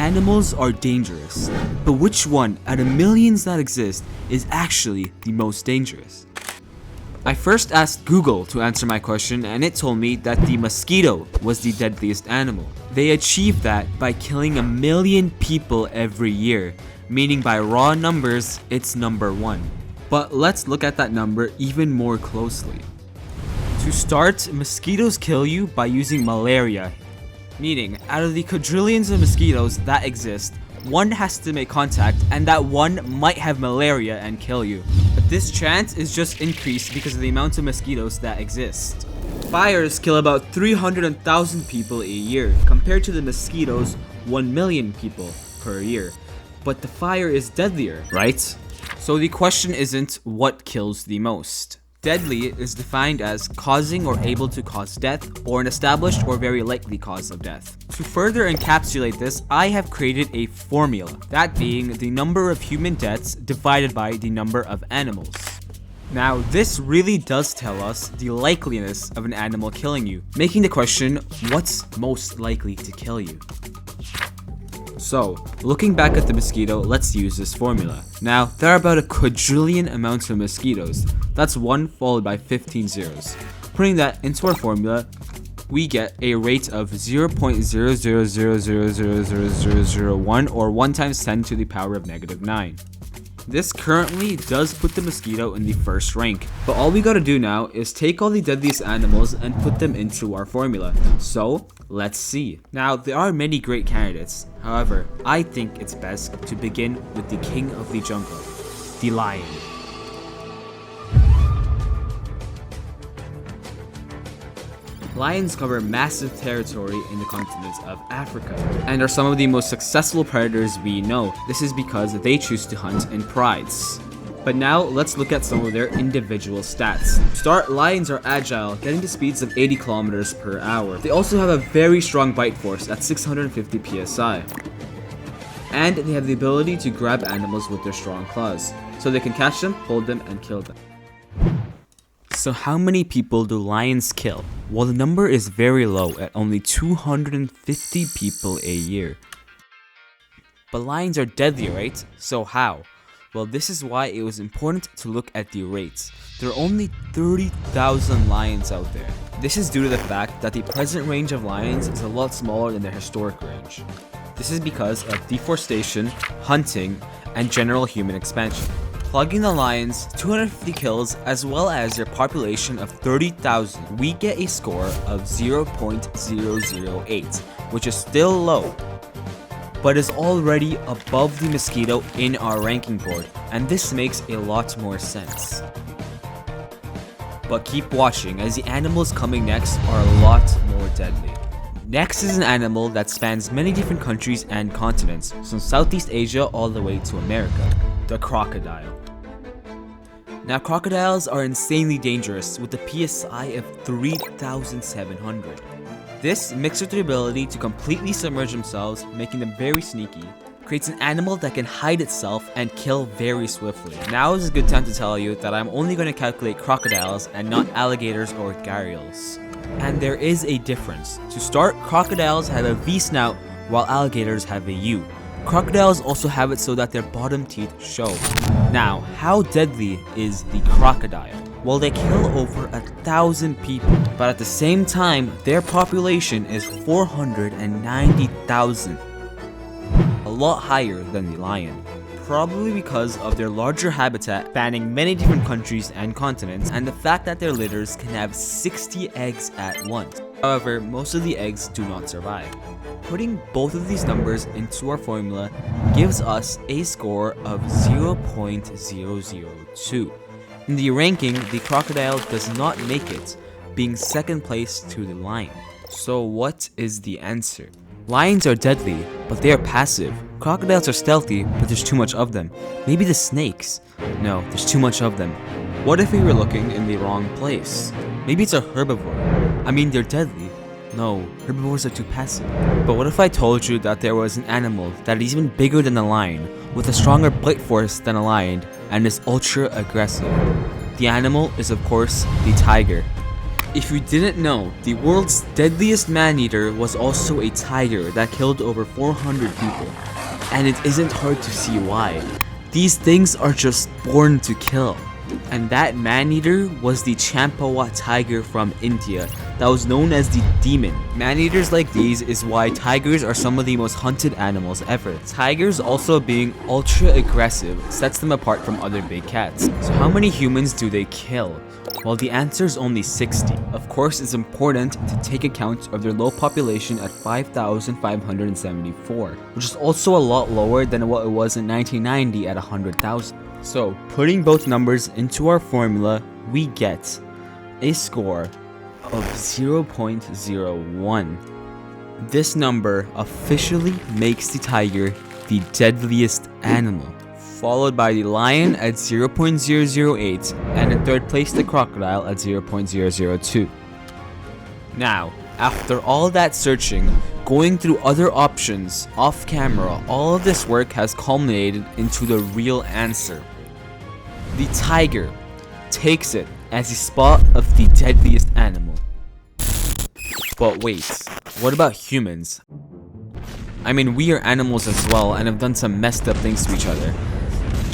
Animals are dangerous, but which one out of millions that exist is actually the most dangerous? I first asked Google to answer my question, and it told me that the mosquito was the deadliest animal. They achieved that by killing 1 million people every year, meaning by raw numbers, it's number 1. But let's look at that number even more closely. To start, mosquitoes kill you by using malaria, meaning out of the quadrillions of mosquitoes that exist, one has to make contact, and that one might have malaria and kill you. But this chance is just increased because of the amount of mosquitoes that exist. Fires kill about 300,000 people a year, compared to the mosquitoes 1 million people per year. But the fire is deadlier, right? So the question isn't what kills the most. Deadly is defined as causing or able to cause death, or an established or very likely cause of death. To further encapsulate this, I have created a formula, that being the number of human deaths divided by the number of animals. Now, this really does tell us the likeliness of an animal killing you, making the question, what's most likely to kill you? So, looking back at the mosquito, let's use this formula. Now, there are about a quadrillion amounts of mosquitoes. That's 1 followed by 15 zeros. Putting that into our formula, we get a rate of 0.000000001, or 1 times 10 to the power of negative 9. This currently does put the mosquito in the first rank, but all we gotta do now is take all the deadliest animals and put them into our formula. So, let's see. Now, there are many great candidates. However, I think it's best to begin with the king of the jungle, the lion. Lions cover massive territory in the continent of Africa and are some of the most successful predators we know. This is because they choose to hunt in prides. But now let's look at some of their individual stats. To start, lions are agile, getting to speeds of 80 kilometers per hour. They also have a very strong bite force at 650 psi. And they have the ability to grab animals with their strong claws, so they can catch them, hold them, and kill them. So how many people do lions kill? Well, the number is very low at only 250 people a year. But lions are deadly, right? So how? Well, this is why it was important to look at the rates. There are only 30,000 lions out there. This is due to the fact that the present range of lions is a lot smaller than their historic range. This is because of deforestation, hunting, and general human expansion. Plugging the lions 250 kills as well as their population of 30,000, we get a score of 0.008, which is still low, but is already above the mosquito in our ranking board, and this makes a lot more sense. But keep watching, as the animals coming next are a lot more deadly. Next is an animal that spans many different countries and continents, from Southeast Asia all the way to America, the crocodile. Now, crocodiles are insanely dangerous with a PSI of 3,700. This, mixed with their ability to completely submerge themselves, making them very sneaky, creates an animal that can hide itself and kill very swiftly. Now is a good time to tell you that I'm only going to calculate crocodiles and not alligators or gharials. And there is a difference. To start, crocodiles have a V snout while alligators have a U. Crocodiles also have it so that their bottom teeth show. Now, how deadly is the crocodile? Well, they kill over 1,000 people, but at the same time, their population is 490,000. A lot higher than the lion. Probably because of their larger habitat spanning many different countries and continents, and the fact that their litters can have 60 eggs at once. However, most of the eggs do not survive. Putting both of these numbers into our formula gives us a score of 0.002. In the ranking, the crocodile does not make it, being second place to the lion. So what is the answer? Lions are deadly, but they are passive. Crocodiles are stealthy, but there's too much of them. Maybe the snakes? No, there's too much of them. What if we were looking in the wrong place? Maybe it's a herbivore. I mean, they're deadly. No, herbivores are too passive. But what if I told you that there was an animal that is even bigger than a lion, with a stronger bite force than a lion, and is ultra aggressive? The animal is, of course, the tiger. If you didn't know, the world's deadliest man-eater was also a tiger that killed over 400 people. And it isn't hard to see why. These things are just born to kill. And that man-eater was the Champawat tiger from India that was known as the demon. Man-eaters like these is why tigers are some of the most hunted animals ever. Tigers also being ultra aggressive sets them apart from other big cats. So how many humans do they kill? Well, the answer is only 60. Of course, it's important to take account of their low population at 5,574, which is also a lot lower than what it was in 1990 at 100,000. So, putting both numbers into our formula, we get a score of 0.01. This number officially makes the tiger the deadliest animal, followed by the lion at 0.008, and in third place the crocodile at 0.002. Now, after all that searching, going through other options off camera, all of this work has culminated into the real answer. The tiger takes it as the spot of the deadliest animal. But wait, what about humans? I mean, we are animals as well and have done some messed up things to each other.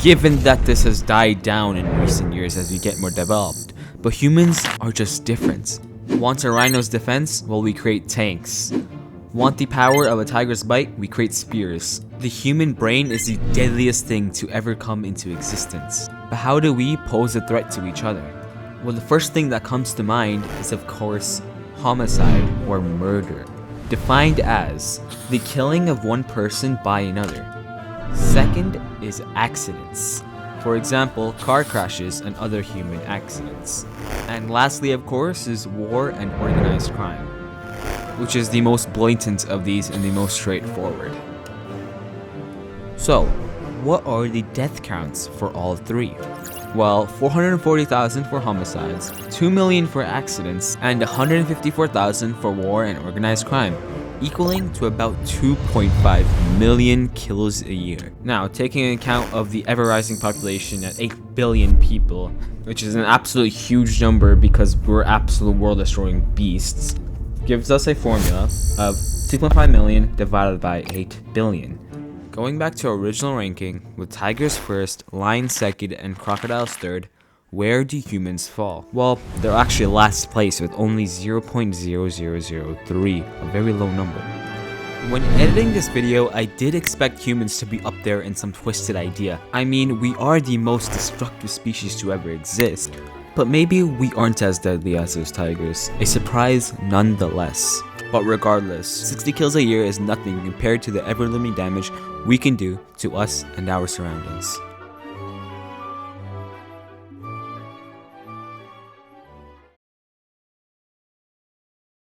Given that this has died down in recent years as we get more developed, but humans are just different. Want a rhino's defense? Well, we create tanks. Want the power of a tiger's bite? We create spears. The human brain is the deadliest thing to ever come into existence. But how do we pose a threat to each other? Well, the first thing that comes to mind is, of course, homicide or murder, defined as the killing of one person by another. Second is accidents. For example, car crashes and other human accidents. And lastly, of course, is war and organized crime, which is the most blatant of these and the most straightforward. So, what are the death counts for all three? Well, 440,000 for homicides, 2 million for accidents, and 154,000 for war and organized crime, equaling to about 2.5 million kills a year. Now, taking account of the ever-rising population at 8 billion people, which is an absolute huge number because we're absolute world-destroying beasts, gives us a formula of 2.5 million divided by 8 billion. Going back to our original ranking, with tigers first, lions second, and crocodiles third, where do humans fall? Well, they're actually last place with only 0.0003, a very low number. When editing this video, I did expect humans to be up there in some twisted idea. I mean, we are the most destructive species to ever exist, but maybe we aren't as deadly as those tigers. A surprise nonetheless. But regardless, 60 kills a year is nothing compared to the ever-looming damage we can do to us and our surroundings.